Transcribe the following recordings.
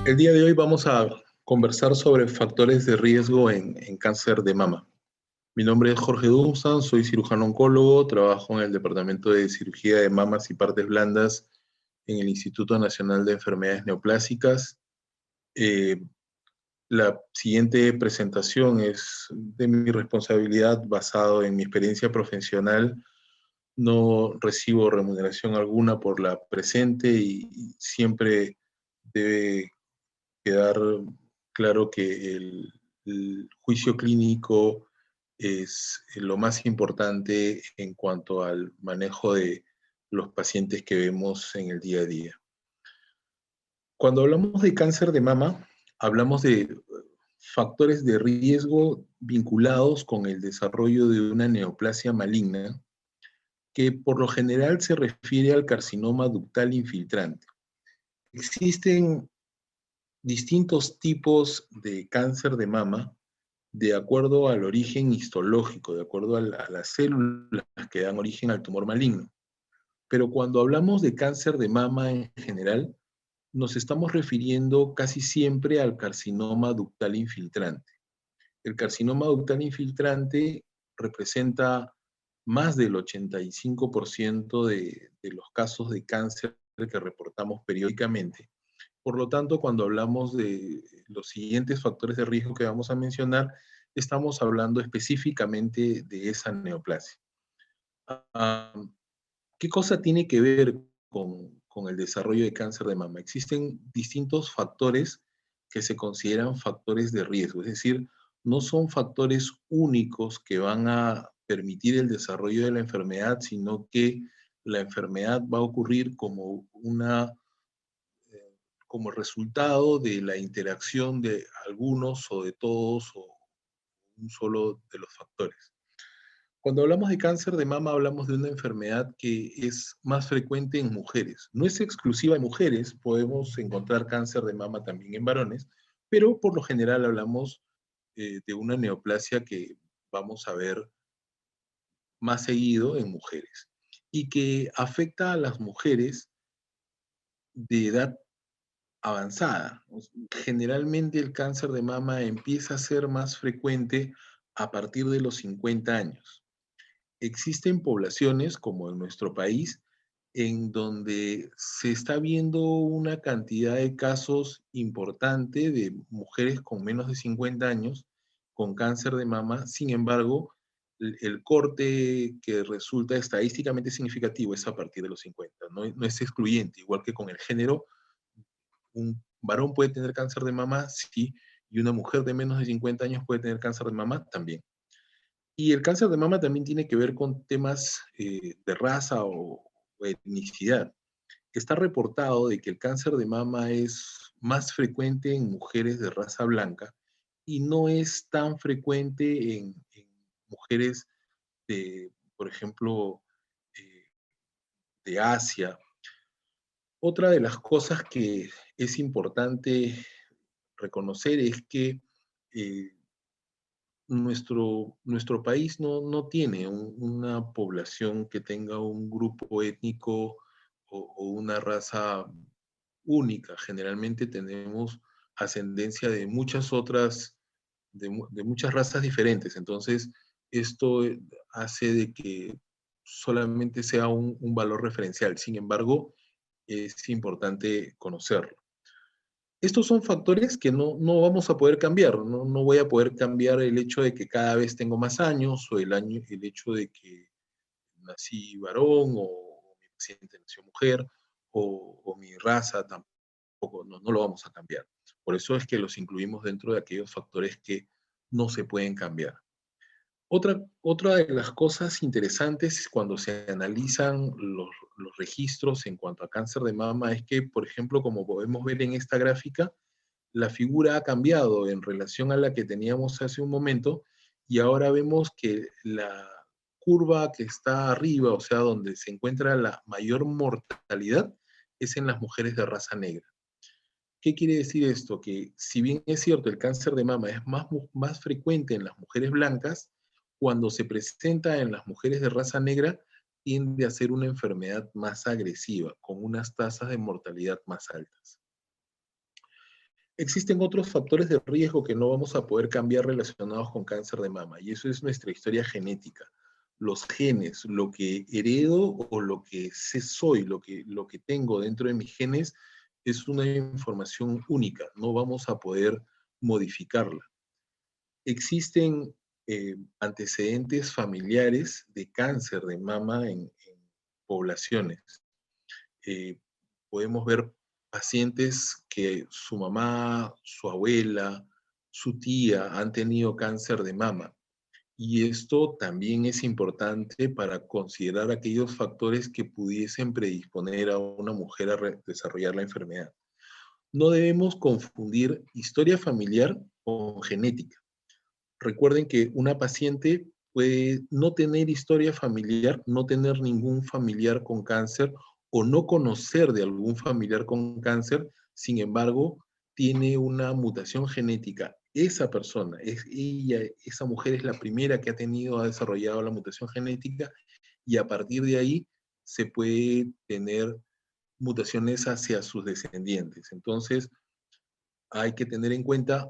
El día de hoy vamos a conversar sobre factores de riesgo en cáncer de mama. Mi nombre es Jorge Dunstan, soy cirujano oncólogo, trabajo en el Departamento de Cirugía de Mamas y Partes Blandas en el Instituto Nacional de Enfermedades Neoplásicas. Eh, la siguiente presentación es de mi responsabilidad basado en mi experiencia profesional. No recibo remuneración alguna por la presente y siempre debe quedar claro que el juicio clínico es lo más importante en cuanto al manejo de los pacientes que vemos en el día a día. Cuando hablamos de cáncer de mama, hablamos de factores de riesgo vinculados con el desarrollo de una neoplasia maligna, que por lo general se refiere al carcinoma ductal infiltrante. Existen distintos tipos de cáncer de mama de acuerdo al origen histológico, de acuerdo a las células que dan origen al tumor maligno. Pero cuando hablamos de cáncer de mama en general, nos estamos refiriendo casi siempre al carcinoma ductal infiltrante. El carcinoma ductal infiltrante representa más del 85% de los casos de cáncer que reportamos periódicamente. Por lo tanto, cuando hablamos de los siguientes factores de riesgo que vamos a mencionar, estamos hablando específicamente de esa neoplasia. ¿Qué cosa tiene que ver con el desarrollo de cáncer de mama? Existen distintos factores que se consideran factores de riesgo, es decir, no son factores únicos que van a permitir el desarrollo de la enfermedad, sino que la enfermedad va a ocurrir como resultado de la interacción de algunos o de todos o un solo de los factores. Cuando hablamos de cáncer de mama, hablamos de una enfermedad que es más frecuente en mujeres. No es exclusiva de mujeres, podemos encontrar cáncer de mama también en varones, pero por lo general hablamos de una neoplasia que vamos a ver más seguido en mujeres y que afecta a las mujeres de edad avanzada. Generalmente el cáncer de mama empieza a ser más frecuente a partir de los 50 años. Existen poblaciones, como en nuestro país, en donde se está viendo una cantidad de casos importante de mujeres con menos de 50 años con cáncer de mama. Sin embargo, el corte que resulta estadísticamente significativo es a partir de los 50. No es excluyente, igual que con el género. Un varón puede tener cáncer de mama, sí, y una mujer de menos de 50 años puede tener cáncer de mama también. Y el cáncer de mama también tiene que ver con temas de raza o etnicidad. Está reportado de que el cáncer de mama es más frecuente en mujeres de raza blanca y no es tan frecuente en mujeres de, por ejemplo, eh, de Asia. Otra de las cosas que es importante reconocer es que eh, nuestro país no tiene una población que tenga un grupo étnico o una raza única. Generalmente tenemos ascendencia de muchas otras, de muchas razas diferentes. Entonces, esto hace de que solamente sea un valor referencial. Sin embargo, es importante conocerlo. Estos son factores que no vamos a poder cambiar. No voy a poder cambiar el hecho de que cada vez tengo más años o el hecho de que nací varón o mi paciente nació mujer o mi raza tampoco, no lo vamos a cambiar. Por eso es que los incluimos dentro de aquellos factores que no se pueden cambiar. Otra de las cosas interesantes cuando se analizan los registros en cuanto a cáncer de mama es que, por ejemplo, como podemos ver en esta gráfica, la figura ha cambiado en relación a la que teníamos hace un momento y ahora vemos que la curva que está arriba, o sea, donde se encuentra la mayor mortalidad, es en las mujeres de raza negra. ¿Qué quiere decir esto? Que si bien es cierto, el cáncer de mama es más frecuente en las mujeres blancas, cuando se presenta en las mujeres de raza negra, tiende a ser una enfermedad más agresiva, con unas tasas de mortalidad más altas. Existen otros factores de riesgo que no vamos a poder cambiar relacionados con cáncer de mama, y eso es nuestra historia genética. Los genes, lo que heredo o lo que soy, lo que tengo dentro de mis genes, es una información única, no vamos a poder modificarla. Existen antecedentes familiares de cáncer de mama en poblaciones. Eh, Podemos ver pacientes que su mamá, su abuela, su tía han tenido cáncer de mama. Y esto también es importante para considerar aquellos factores que pudiesen predisponer a una mujer a desarrollar la enfermedad. No debemos confundir historia familiar con genética. Recuerden que una paciente puede no tener historia familiar, no tener ningún familiar con cáncer o no conocer de algún familiar con cáncer, sin embargo, tiene una mutación genética. Esa persona, esa mujer es la primera que ha desarrollado la mutación genética y a partir de ahí se puede tener mutaciones hacia sus descendientes. Entonces, hay que tener en cuenta,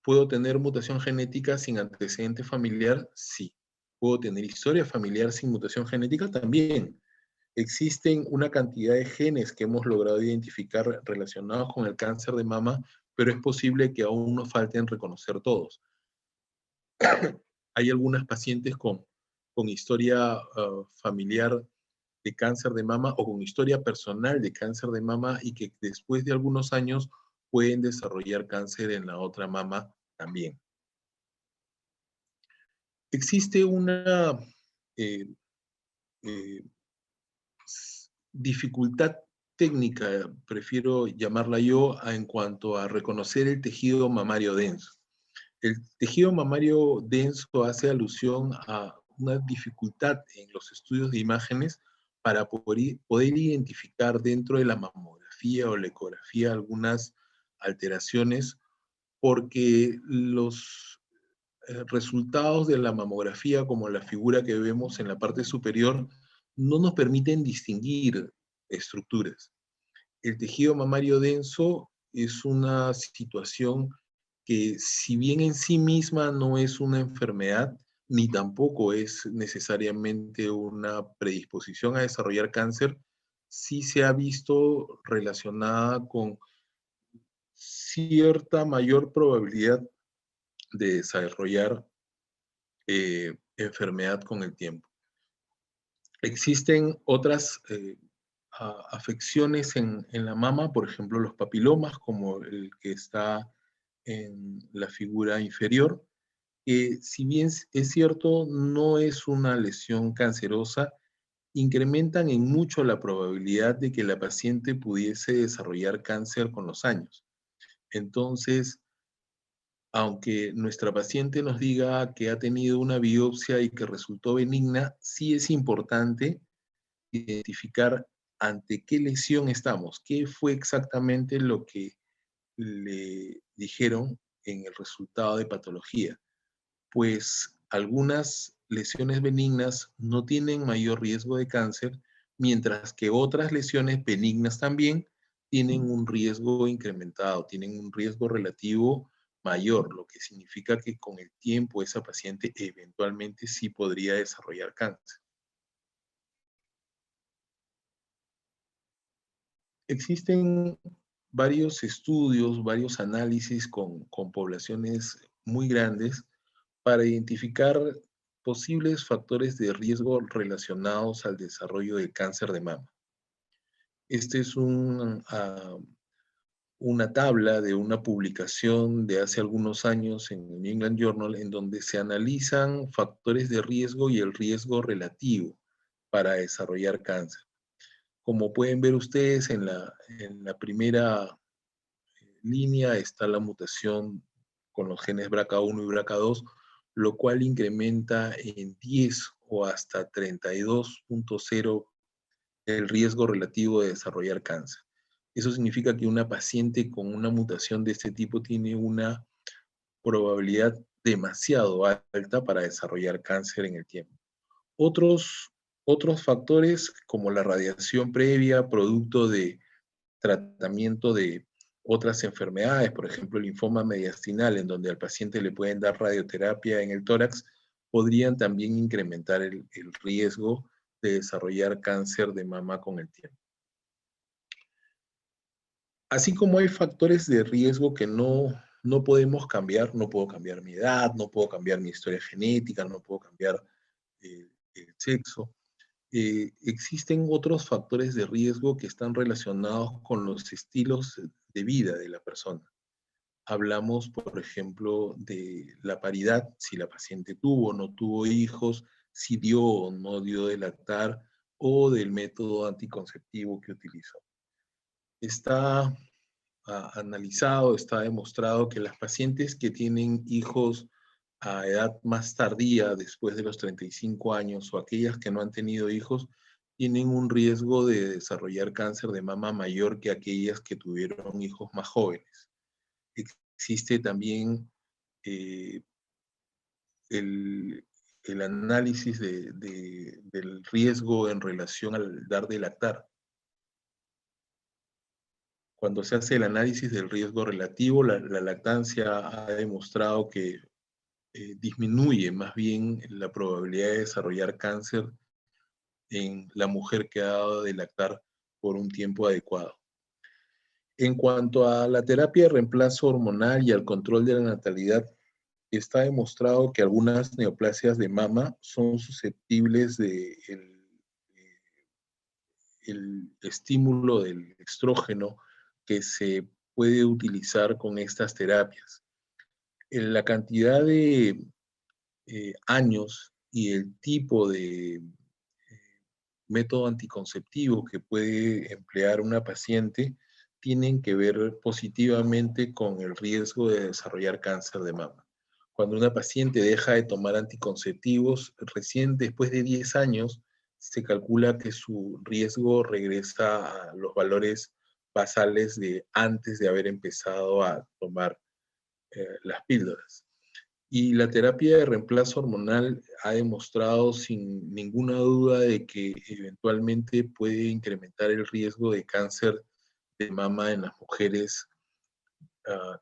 ¿puedo tener mutación genética sin antecedente familiar? Sí. ¿Puedo tener historia familiar sin mutación genética? También. Existen una cantidad de genes que hemos logrado identificar relacionados con el cáncer de mama, pero es posible que aún nos falten reconocer todos. Hay algunas pacientes con historia familiar de cáncer de mama o con historia personal de cáncer de mama y que después de algunos años pueden desarrollar cáncer en la otra mama también. Existe una eh, eh, dificultad técnica, prefiero llamarla yo, en cuanto a reconocer el tejido mamario denso. El tejido mamario denso hace alusión a una dificultad en los estudios de imágenes para poder identificar dentro de la mamografía o la ecografía algunas alteraciones, porque los resultados de la mamografía, como la figura que vemos en la parte superior, no nos permiten distinguir estructuras. El tejido mamario denso es una situación que, si bien en sí misma no es una enfermedad, ni tampoco es necesariamente una predisposición a desarrollar cáncer, sí se ha visto relacionada con cierta mayor probabilidad de desarrollar enfermedad con el tiempo. Existen otras afecciones en la mama, por ejemplo, los papilomas, como el que está en la figura inferior, que, si bien es cierto, no es una lesión cancerosa, incrementan en mucho la probabilidad de que la paciente pudiese desarrollar cáncer con los años. Entonces, aunque nuestra paciente nos diga que ha tenido una biopsia y que resultó benigna, sí es importante identificar ante qué lesión estamos, qué fue exactamente lo que le dijeron en el resultado de patología. Pues algunas lesiones benignas no tienen mayor riesgo de cáncer, mientras que otras lesiones benignas también tienen un riesgo incrementado, tienen un riesgo relativo mayor, lo que significa que con el tiempo esa paciente eventualmente sí podría desarrollar cáncer. Existen varios estudios, varios análisis con poblaciones muy grandes para identificar posibles factores de riesgo relacionados al desarrollo del cáncer de mama. Este es una tabla de una publicación de hace algunos años en el New England Journal, en donde se analizan factores de riesgo y el riesgo relativo para desarrollar cáncer. Como pueden ver ustedes, en la primera línea está la mutación con los genes BRCA1 y BRCA2, lo cual incrementa en 10 o hasta 32.0 el riesgo relativo de desarrollar cáncer. Eso significa que una paciente con una mutación de este tipo tiene una probabilidad demasiado alta para desarrollar cáncer en el tiempo. Otros, otros factores, como la radiación previa, producto de tratamiento Otras enfermedades, por ejemplo, el linfoma mediastinal, en donde al paciente le pueden dar radioterapia en el tórax, podrían también incrementar el riesgo de desarrollar cáncer de mama con el tiempo. Así como hay factores de riesgo que no podemos cambiar, no puedo cambiar mi edad, no puedo cambiar mi historia genética, no puedo cambiar el sexo, existen otros factores de riesgo que están relacionados con los estilos de vida de la persona. Hablamos, por ejemplo, de la paridad, si la paciente tuvo o no tuvo hijos, si dio o no dio de lactar, o del método anticonceptivo que utilizó. Está analizado, está demostrado que las pacientes que tienen hijos a edad más tardía, después de los 35 años, o aquellas que no han tenido hijos, tienen un riesgo de desarrollar cáncer de mama mayor que aquellas que tuvieron hijos más jóvenes. Existe también eh, el, el, análisis del riesgo en relación al dar de lactar. Cuando se hace el análisis del riesgo relativo, la lactancia ha demostrado que disminuye más bien la probabilidad de desarrollar cáncer en la mujer que ha dado de lactar por un tiempo adecuado. En cuanto a la terapia de reemplazo hormonal y al control de la natalidad, está demostrado que algunas neoplasias de mama son susceptibles del el estímulo del estrógeno que se puede utilizar con estas terapias. La cantidad de años y el tipo de método anticonceptivo que puede emplear una paciente tienen que ver positivamente con el riesgo de desarrollar cáncer de mama. Cuando una paciente deja de tomar anticonceptivos, recién después de 10 años, se calcula que su riesgo regresa a los valores basales de antes de haber empezado a tomar las píldoras. Y la terapia de reemplazo hormonal ha demostrado sin ninguna duda de que eventualmente puede incrementar el riesgo de cáncer de mama en las mujeres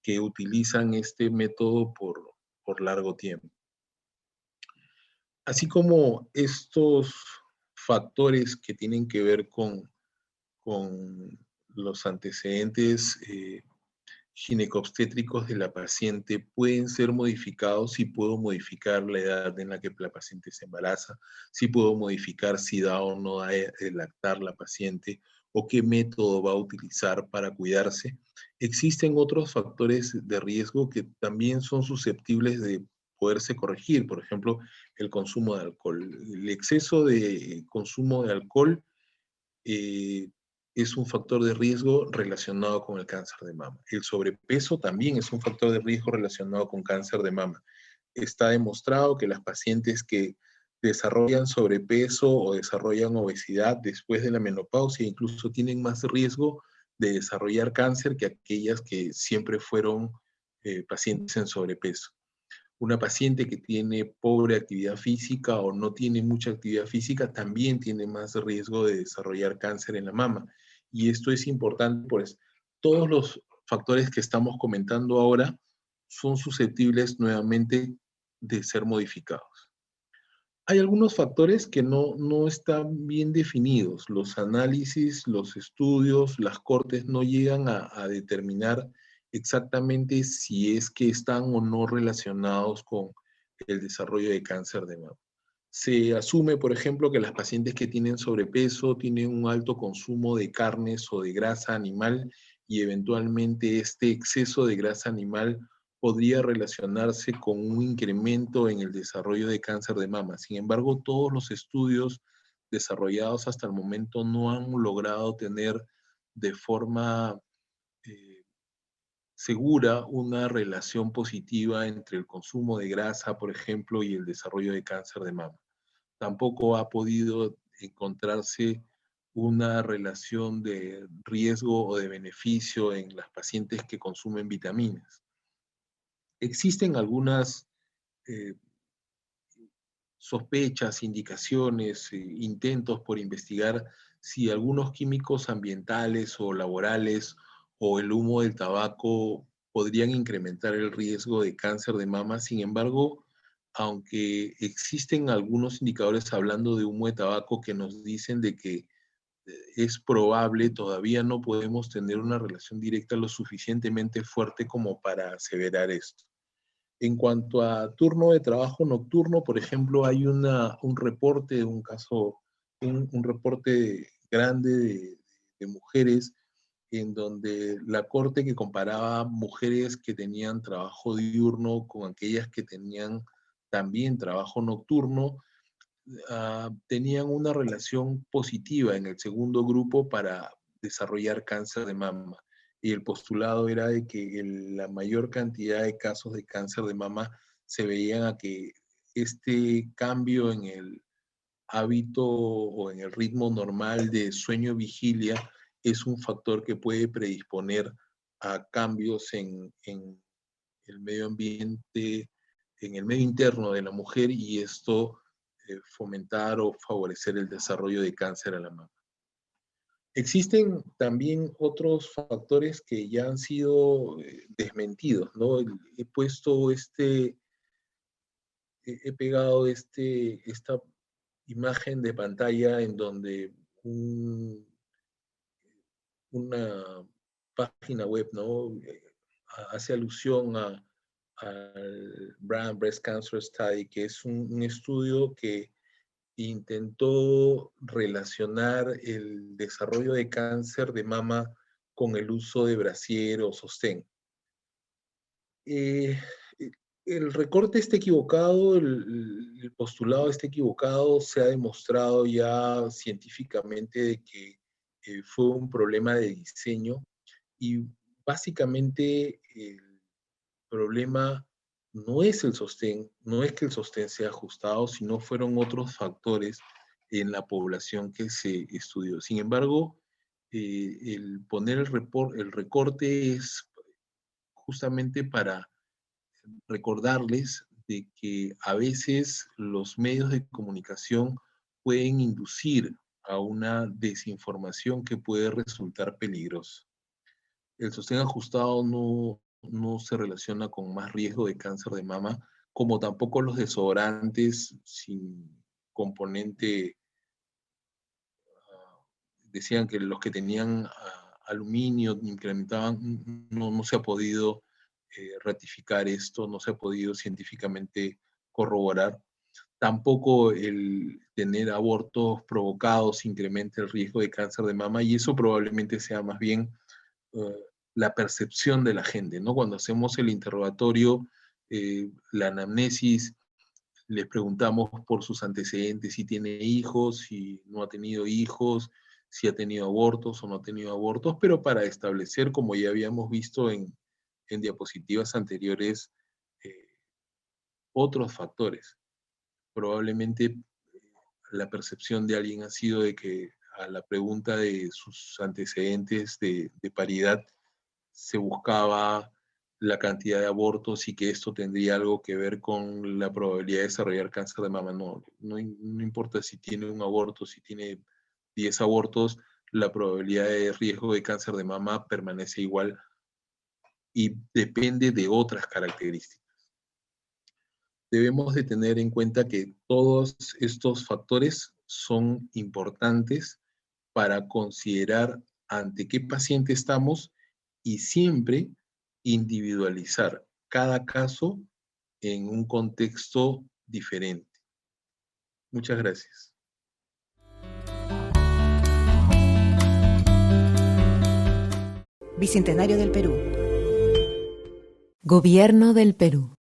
que utilizan este método por largo tiempo. Así como estos factores que tienen que ver con los antecedentes ginecobstétricos de la paciente pueden ser modificados, si puedo modificar la edad en la que la paciente se embaraza, si puedo modificar si da o no da de lactar la paciente, o qué método va a utilizar para cuidarse. Existen otros factores de riesgo que también son susceptibles de poderse corregir, por ejemplo, el consumo de alcohol. El exceso de consumo de alcohol es un factor de riesgo relacionado con el cáncer de mama. El sobrepeso también es un factor de riesgo relacionado con cáncer de mama. Está demostrado que las pacientes que desarrollan sobrepeso o desarrollan obesidad después de la menopausia incluso tienen más riesgo de desarrollar cáncer que aquellas que siempre fueron pacientes en sobrepeso. Una paciente que tiene pobre actividad física o no tiene mucha actividad física también tiene más riesgo de desarrollar cáncer en la mama. Y esto es importante, pues todos los factores que estamos comentando ahora son susceptibles nuevamente de ser modificados. Hay algunos factores que no están bien definidos. Los análisis, los estudios, las cortes no llegan a determinar exactamente si es que están o no relacionados con el desarrollo de cáncer de mama. Se asume, por ejemplo, que las pacientes que tienen sobrepeso tienen un alto consumo de carnes o de grasa animal y eventualmente este exceso de grasa animal podría relacionarse con un incremento en el desarrollo de cáncer de mama. Sin embargo, todos los estudios desarrollados hasta el momento no han logrado tener de forma segura una relación positiva entre el consumo de grasa, por ejemplo, y el desarrollo de cáncer de mama. Tampoco ha podido encontrarse una relación de riesgo o de beneficio en las pacientes que consumen vitaminas. Existen algunas eh, sospechas, indicaciones, intentos por investigar si algunos químicos ambientales o laborales o el humo del tabaco podrían incrementar el riesgo de cáncer de mama. Sin embargo, aunque existen algunos indicadores hablando de humo de tabaco que nos dicen de que es probable, todavía no podemos tener una relación directa lo suficientemente fuerte como para aseverar esto. En cuanto a turno de trabajo nocturno, por ejemplo, hay un reporte de un caso, un reporte grande de mujeres en donde la corte que comparaba mujeres que tenían trabajo diurno con aquellas que tenían también trabajo nocturno, tenían una relación positiva en el segundo grupo para desarrollar cáncer de mama. Y el postulado era de que la mayor cantidad de casos de cáncer de mama se veían a que este cambio en el hábito o en el ritmo normal de sueño-vigilia es un factor que puede predisponer a cambios en el medio ambiente, en el medio interno de la mujer, y esto fomentar o favorecer el desarrollo de cáncer a la mama. Existen también otros factores que ya han sido desmentidos, ¿no? He puesto he pegado esta imagen de pantalla en donde una página web, ¿no? Hace alusión al Brand Breast Cancer Study, que es un estudio que intentó relacionar el desarrollo de cáncer de mama con el uso de brasier o sostén. Eh, el recorte está equivocado, el postulado está equivocado, se ha demostrado ya científicamente de que fue un problema de diseño y básicamente el problema no es el sostén, no es que el sostén sea ajustado, sino fueron otros factores en la población que se estudió. Sin embargo, el poner el recorte es justamente para recordarles de que a veces los medios de comunicación pueden inducir a una desinformación que puede resultar peligrosa. El sostén ajustado no se relaciona con más riesgo de cáncer de mama, como tampoco los desodorantes sin componente. Decían que los que tenían aluminio incrementaban, no se ha podido ratificar esto, no se ha podido científicamente corroborar. Tampoco el tener abortos provocados incrementa el riesgo de cáncer de mama, y eso probablemente sea más bien la percepción de la gente, ¿no? Cuando hacemos el interrogatorio, la anamnesis, les preguntamos por sus antecedentes, si tiene hijos, si no ha tenido hijos, si ha tenido abortos o no ha tenido abortos, pero para establecer, como ya habíamos visto en diapositivas anteriores, eh, otros factores. Probablemente la percepción de alguien ha sido de que a la pregunta de sus antecedentes de paridad se buscaba la cantidad de abortos y que esto tendría algo que ver con la probabilidad de desarrollar cáncer de mama. No importa si tiene un aborto, si tiene 10 abortos, la probabilidad de riesgo de cáncer de mama permanece igual y depende de otras características. Debemos de tener en cuenta que todos estos factores son importantes para considerar ante qué paciente estamos y siempre individualizar cada caso en un contexto diferente. Muchas gracias. Bicentenario del Perú. Gobierno del Perú.